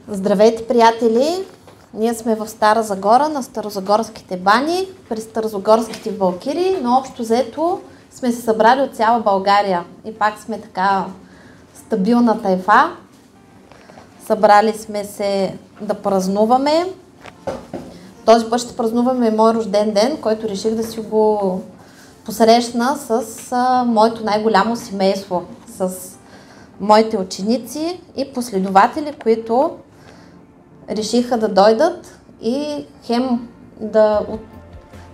Здравейте, приятели! Ние сме в Стара Загора, на Старозагорските бани, при Старозагорските валкири, но общо взето сме се събрали от цяла България и пак сме така стабилна тайфа. Събрали сме се да празнуваме. Този път ще празнуваме мой рожден ден, който реших да си го посрещна с моето най-голямо семейство, с моите ученици и последователи, които решиха да дойдат и хем да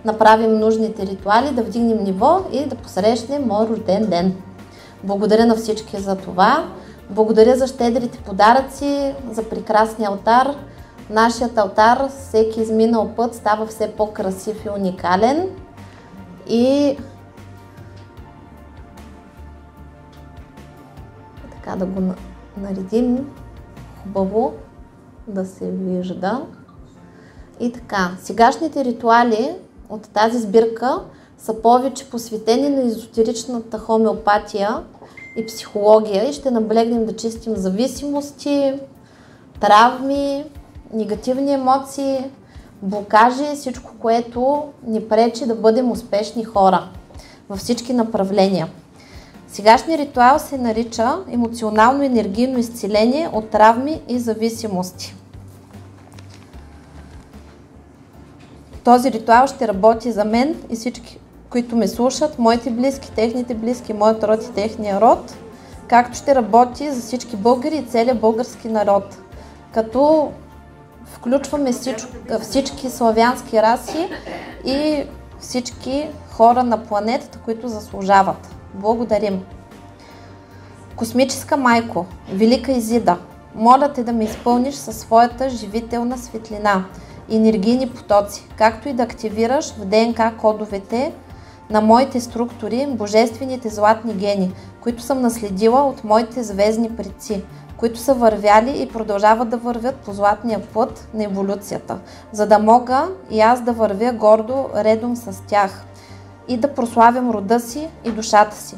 направим нужните ритуали, да вдигнем ниво и да посрещнем мой рожден ден. Благодаря на всички за това. Благодаря за щедрите подаръци, за прекрасния алтар. Нашият алтар всеки изминал път става все по-красив и уникален. И така да го наредим хубаво да се вижда. И така, сегашните ритуали от тази сбирка са повече посветени на езотеричната хомеопатия и психология и ще наблегнем да чистим зависимости, травми, негативни емоции, блокажи, всичко, което ни пречи да бъдем успешни хора във всички направления. Сегашният ритуал се нарича емоционално-енергийно изцеление от травми и зависимости. Този ритуал ще работи за мен и всички, които ме слушат, моите близки, техните близки, моят род и техния род, както ще работи за всички българи и целият български народ, като включваме всички славянски раси и всички хора на планетата, които заслужават. Благодарим! Космическа майко, велика Изида, моля те да ме изпълниш със своята живителна светлина и енергийни потоци, както и да активираш в ДНК кодовете на моите структури божествените златни гени, които съм наследила от моите звездни предци, които са вървяли и продължават да вървят по златния път на еволюцията, за да мога и аз да вървя гордо редом с тях и да прославям рода си и душата си.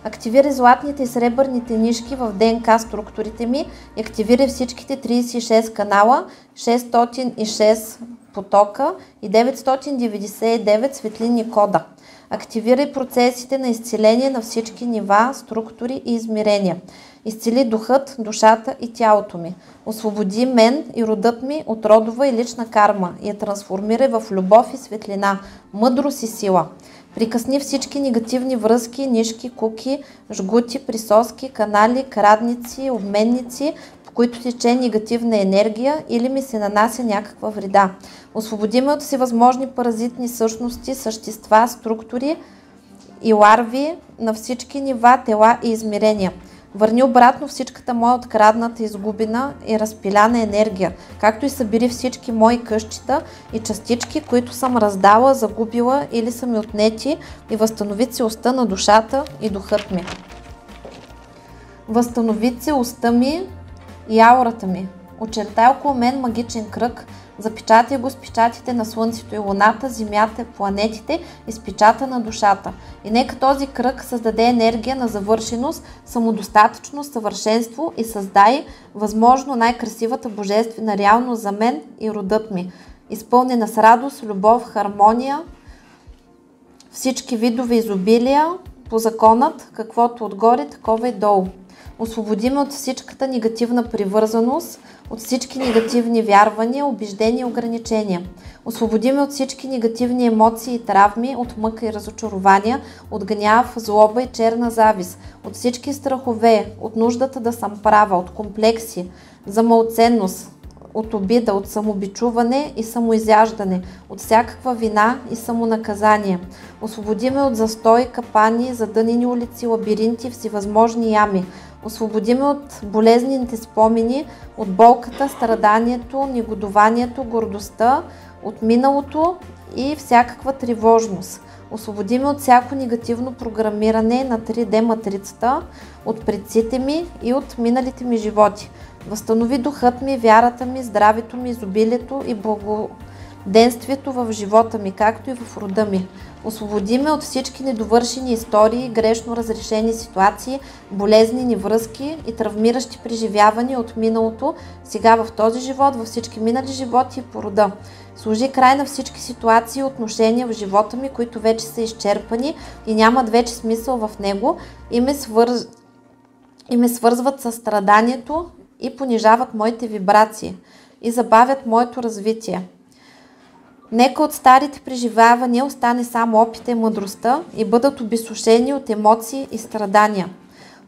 Активирай златните и сребърните нишки в ДНК структурите ми и активирай всичките 36 канала, 606 потока и 999 светлинни кода. Активирай процесите на изцеление на всички нива, структури и измерения. Изцели духът, душата и тялото ми. Освободи мен и родът ми от родова и лична карма и я трансформирай в любов и светлина, мъдрост и сила. Прикъсни всички негативни връзки, нишки, куки, жгути, присоски, канали, крадници, обменници, по които тече негативна енергия или ми се нанася някаква вреда. Освободи ме от всевъзможни паразитни същности, същества, структури и ларви на всички нива, тела и измерения. Върни обратно всичката моя открадната, изгубена и разпиляна енергия, както и събери всички мои къщита и частички, които съм раздала, загубила или са ми отнети и възстанови целостта на душата и духът ми. Възстанови целостта ми и аурата ми. Очертай около мен магичен кръг, запечатай го с печатите на Слънцето и Луната, Земята, планетите и с печата на душата. И нека този кръг създаде енергия на завършеност, самодостатъчност, съвършенство и създай възможно най-красивата божествена реалност за мен и родът ми, изпълнена с радост, любов, хармония, всички видове изобилия, по законът, каквото отгоре, такова и долу. Освободи ме от всичката негативна привързаност, от всички негативни вярвания, убеждения и ограничения. Освободи ме от всички негативни емоции и травми, от мъка и разочарования, от гняв, злоба и черна завист, от всички страхове, от нуждата да съм права, от комплекси за малценност, от обида, от самобичуване и самоизяждане, от всякаква вина и самонаказание. Освободи ме от застой, капани, задънени улици, лабиринти, всевъзможни ями. Освободи ме от болезнените спомени, от болката, страданието, негодованието, гордостта, от миналото и всякаква тревожност. Освободи ме от всяко негативно програмиране на 3D матрицата, от предците ми и от миналите ми животи. Възстанови духът ми, вярата ми, здравето ми, изобилието и благоденствието в живота ми, както и в рода ми. Освободи ме от всички недовършени истории, грешно разрешени ситуации, болезнени връзки и травмиращи преживявания от миналото, сега в този живот, във всички минали животи и по рода. Сложи край на всички ситуации и отношения в живота ми, които вече са изчерпани и нямат вече смисъл в него и ме свързват със страданието и понижават моите вибрации и забавят моето развитие. Нека от старите преживявания остане само опита и мъдростта и бъдат обезсушени от емоции и страдания.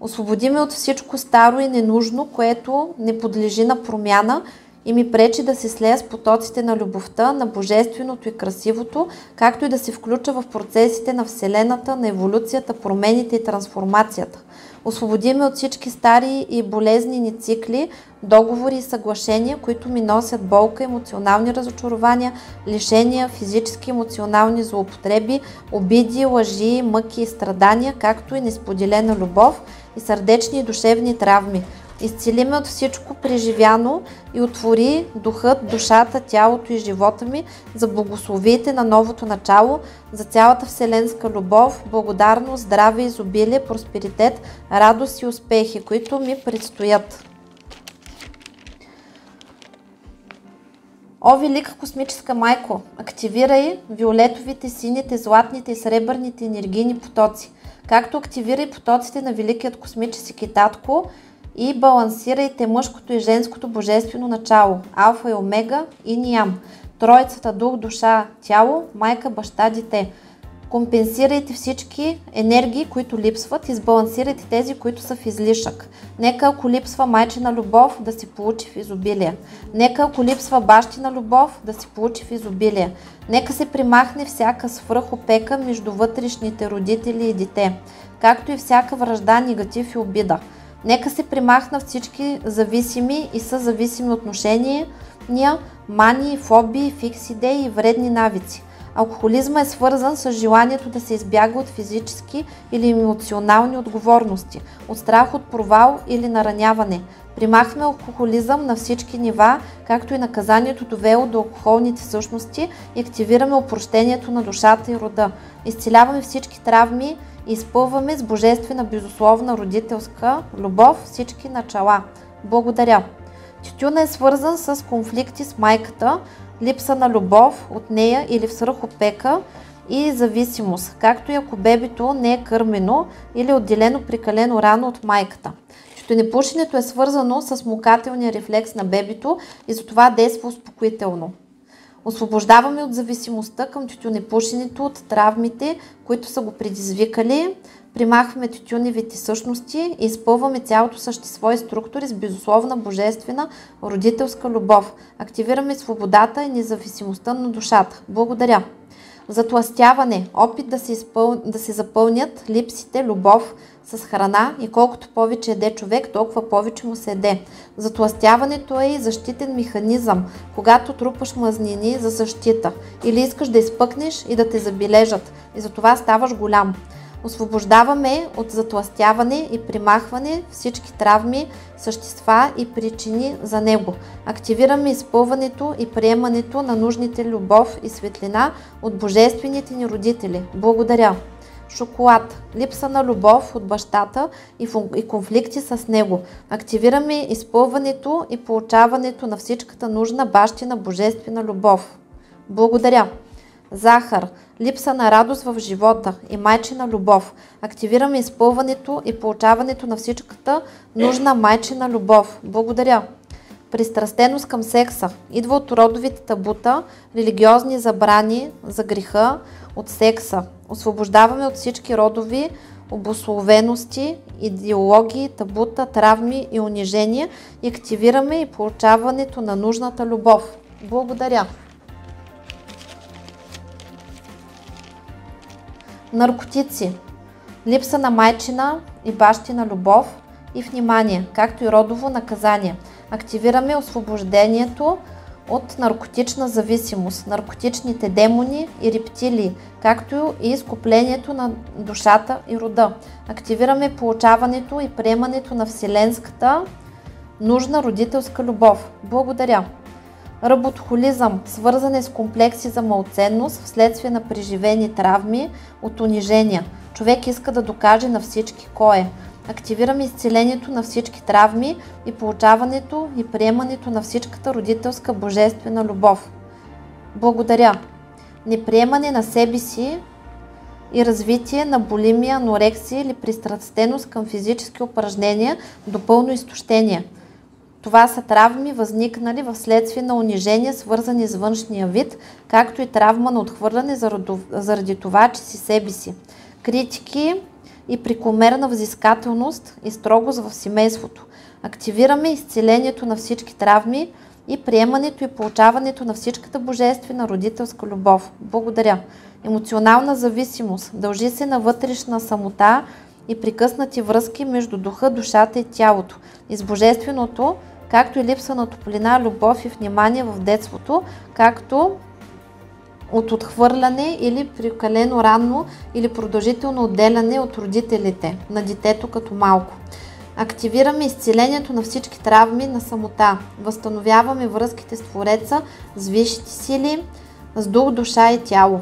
Освободи ме от всичко старо и ненужно, което не подлежи на промяна и ми пречи да се слея с потоците на любовта, на божественото и красивото, както и да се включа в процесите на Вселената, на еволюцията, промените и трансформацията. Освободи ме от всички стари и болезнени цикли, договори и съглашения, които ми носят болка, емоционални разочарования, лишения, физически и емоционални злоупотреби, обиди, лъжи, мъки и страдания, както и несподелена любов и сърдечни и душевни травми. Изцели ме от всичко преживяно и отвори духът, душата, тялото и живота ми за благословиите на новото начало, за цялата вселенска любов, благодарност, здраве, изобилие, просперитет, радост и успехи, които ми предстоят. О, велика космическа майко, активирай виолетовите, сините, златните и сребърните енергийни потоци, както активирай потоците на великият космически татко и балансирайте мъжкото и женското божествено начало, алфа и омега, инь и ям, троицата дух, душа, тяло, майка, баща, дете. Компенсирайте всички енергии, които липсват и сбалансирайте тези, които са в излишък. Нека ако липсва майчина любов, да се получи в изобилие. Нека ако липсва бащина любов, да се получи в изобилие. Нека се примахне всяка свръхопека между вътрешните родители и дете, както и всяка вражда, негатив и обида. Нека се примахнат всички зависими и съзависими отношения, мании, фобии, фикс идеи и вредни навици. Алкохолизма е свързан с желанието да се избяга от физически или емоционални отговорности, от страх от провал или нараняване. Примахваме алкохолизъм на всички нива, както и наказанието довело до алкохолните същности и активираме опрощението на душата и рода. Изцеляваме всички травми и изпълваме с божествена безусловна родителска любов всички начала. Благодаря. Тютюна е свързан с конфликти с майката, липса на любов от нея или в свръхопека и зависимост, както и ако бебето не е кърмено или отделено прекалено рано от майката. Тютюнепушенето е свързано с мукателния рефлекс на бебето и затова действа успокоително. Освобождаваме от зависимостта към тютюнепушенето, от травмите, които са го предизвикали, примахваме тютюневите същности и изпълваме цялото същество и структури с безусловна божествена родителска любов. Активираме свободата и независимостта на душата. Благодаря. Затлъстяване, опит да се запълнят липсите, любов с храна и колкото повече еде човек, толкова повече му се еде. Затлъстяването е и защитен механизъм, когато трупаш мазнини за защита или искаш да изпъкнеш и да те забележат и затова ставаш голям. Освобождаваме от затлъстяване и примахване всички травми, същества и причини за него. Активираме изпълването и приемането на нужните любов и светлина от божествените ни родители. Благодаря. Шоколад. Липса на любов от бащата и конфликти с него. Активираме изпълването и получаването на всичката нужна бащина божествена любов. Благодаря. Захар. Липса на радост в живота и майчина любов. Активираме изпълването и получаването на всичката нужна майчина любов. Благодаря. Пристрастеност към секса. Идва от родовите табута, религиозни забрани за греха от секса. Освобождаваме от всички родови обусловености, идеологии, табута, травми и унижения и активираме и получаването на нужната любов. Благодаря! Наркотици. Липса на майчина и бащина любов и внимание, както и родово наказание. Активираме освобождението от наркотична зависимост, наркотичните демони и рептилии, както и изкуплението на душата и рода. Активираме получаването и приемането на вселенската нужна родителска любов. Благодаря! Работохолизъм, свързане с комплекси за малценност вследствие на преживени травми от унижения. Човек иска да докаже на всички кой е. Активираме изцелението на всички травми и получаването и приемането на всичката родителска божествена любов. Благодаря! Неприемане на себе си и развитие на булимия, анорексия или пристрастеност към физически упражнения до пълно изтощение. Това са травми, възникнали в следствие на унижения, свързани с външния вид, както и травма на отхвърляне заради това, че си себе си. Критики и прекомерна взискателност и строгост в семейството. Активираме изцелението на всички травми и приемането и получаването на всичката божествена родителска любов. Благодаря! Емоционална зависимост дължи се на вътрешна самота и прекъснати връзки между духа, душата и тялото. И с божественото, както и липса на топлина, любов и внимание в детството, както от отхвърляне или прекалено ранно или продължително отделяне от родителите на детето като малко. Активираме изцелението на всички травми на самота. Възстановяваме връзките с Твореца, с висшите сили, с дух, душа и тяло.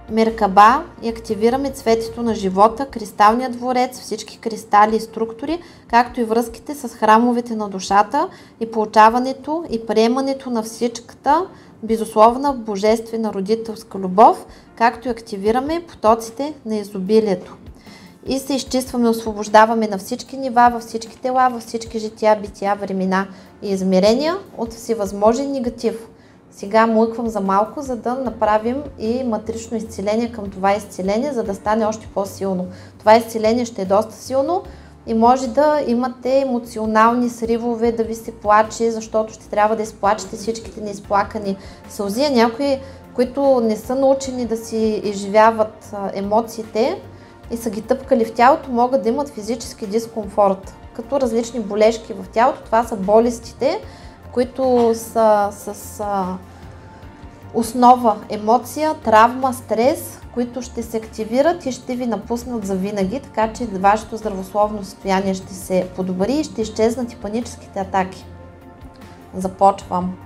Меркаба и активираме цветето на живота, кристалния дворец, всички кристали и структури, както и връзките с храмовете на душата и получаването и приемането на всичката безусловна божествена родителска любов, както и активираме потоците на изобилието. И се изчистваме, освобождаваме на всички нива, във всички тела, във всички жития, бития, времена и измерения от всевъзможен негатив. Сега млъквам за малко, за да направим и матрично изцеление към това изцеление, за да стане още по-силно. Това изцеление ще е доста силно и може да имате емоционални сривове, да ви се плаче, защото ще трябва да изплачете всичките неизплакани сълзи. А някои, които не са научени да си изживяват емоциите и са ги тъпкали в тялото, могат да имат физически дискомфорт, като различни болешки в тялото. Това са болестите, които са с основа емоция, травма, стрес, които ще се активират и ще ви напуснат завинаги, така че вашето здравословно състояние ще се подобри и ще изчезнат и паническите атаки. Започвам.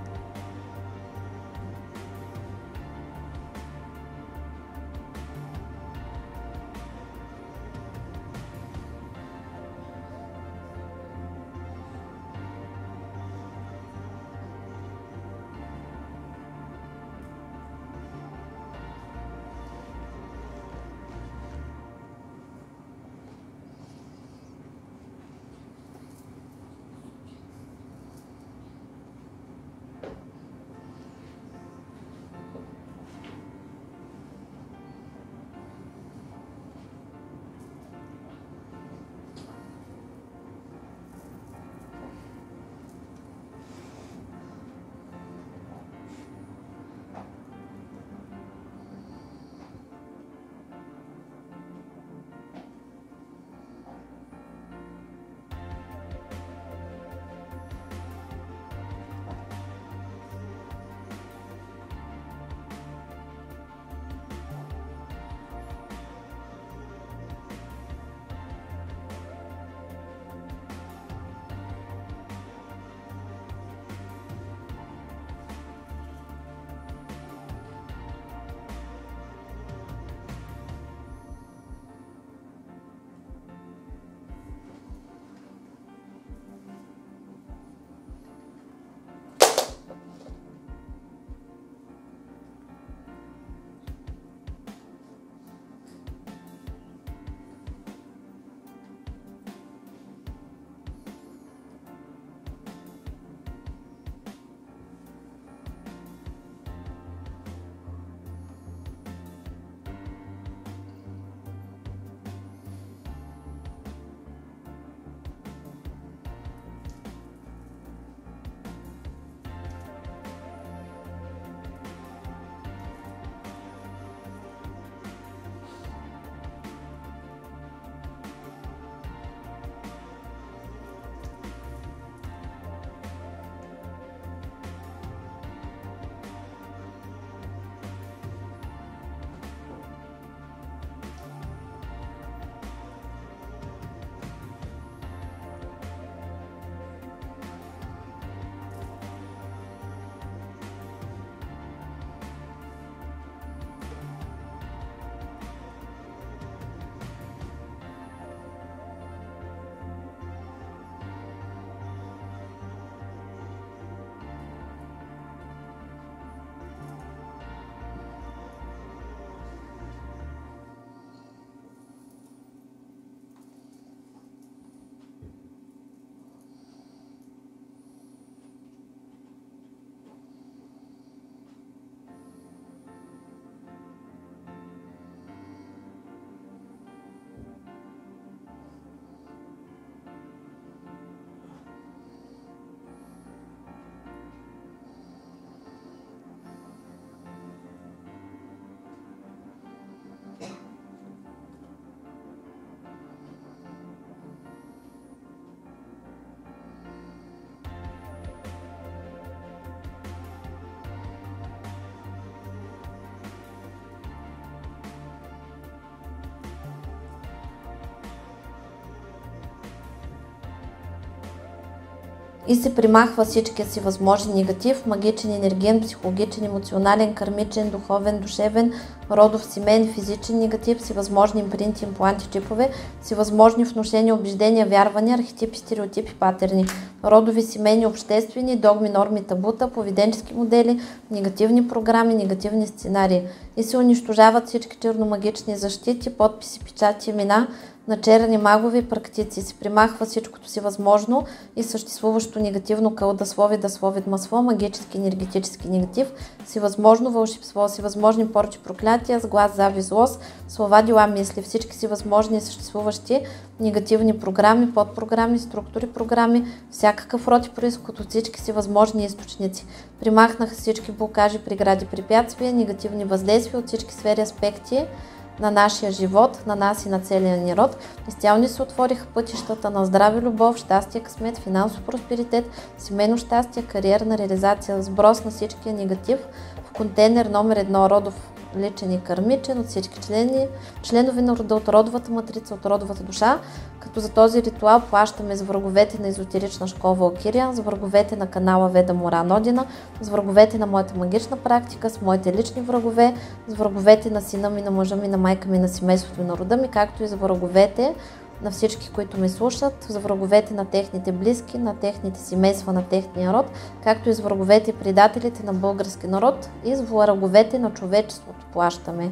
и се примахва всичкия си възможен негатив, магичен, енергиен, психологичен, емоционален, кармичен, духовен, душевен, родов, семейен, физичен негатив, всевъзможни импринти, импланти, чипове, всевъзможни внушения, убеждения, вярвания, архетипи, стереотипи, патерни, родови, семейни, обществени, догми, норми, табута, поведенчески модели, негативни програми, негативни сценарии и се унищожават всички черномагични защити, подписи, печати, имена на черни магови практици. Се примахва всичкото си възможно и съществуващо негативно кълдасловие, дасловие, магически, енергетически негатив, всевъзможно вълшебство, всевъзможни порчи, проклятия, сглаз, завист, злост, слова, дела, мисли, всички си възможни и съществуващи негативни програми, подпрограми, структури, програми, всякакъв род и произход от всички си възможни източници. Примахнаха всички блокажи, прегради, препятствия, негативни въздействия от всички сфери, аспекти на нашия живот, на нас и на целия ни род. Изцяло ни се отвориха пътищата на здраве, любов, щастие, късмет, финансов просперитет, семейно щастие, кариерна реализация, сброс на всичкия негатив в контейнер номер 1, родов, личен и кармичен от всички членове на рода, от родовата матрица, от родовата душа, като за този ритуал плащаме с враговете на езотерична школа Валкирия, с враговете на канала Веда Моран Одина, с враговете на моята магична практика, с моите лични врагове, с враговете на сина ми, на мъжа ми, на майка ми, на семейството и на рода ми, както и за враговете на всички, които ме слушат, за враговете на техните близки, на техните семейства, на техния род, както и за враговете и предателите на български народ и с враговете на човечеството плащаме.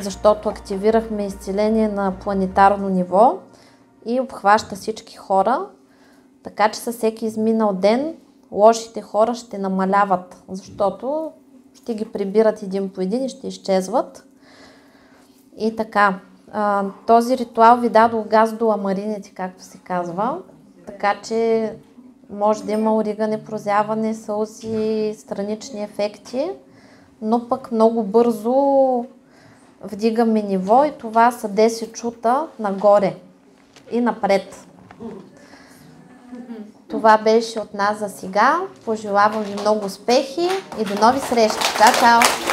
Защото активирахме изцеление на планетарно ниво и обхваща всички хора, така че със всеки изминал ден лошите хора ще намаляват, защото ще ги прибират един по един и ще изчезват. И така, този ритуал ви дадох газ до ламарините, както се казва, така че може да има оригане, прозяване, сълзи, странични ефекти, но пък много бързо вдигаме ниво и това са 10 чута нагоре и напред. Това беше от нас за сега. Пожелавам ви много успехи и до нови срещи. Чао, чао!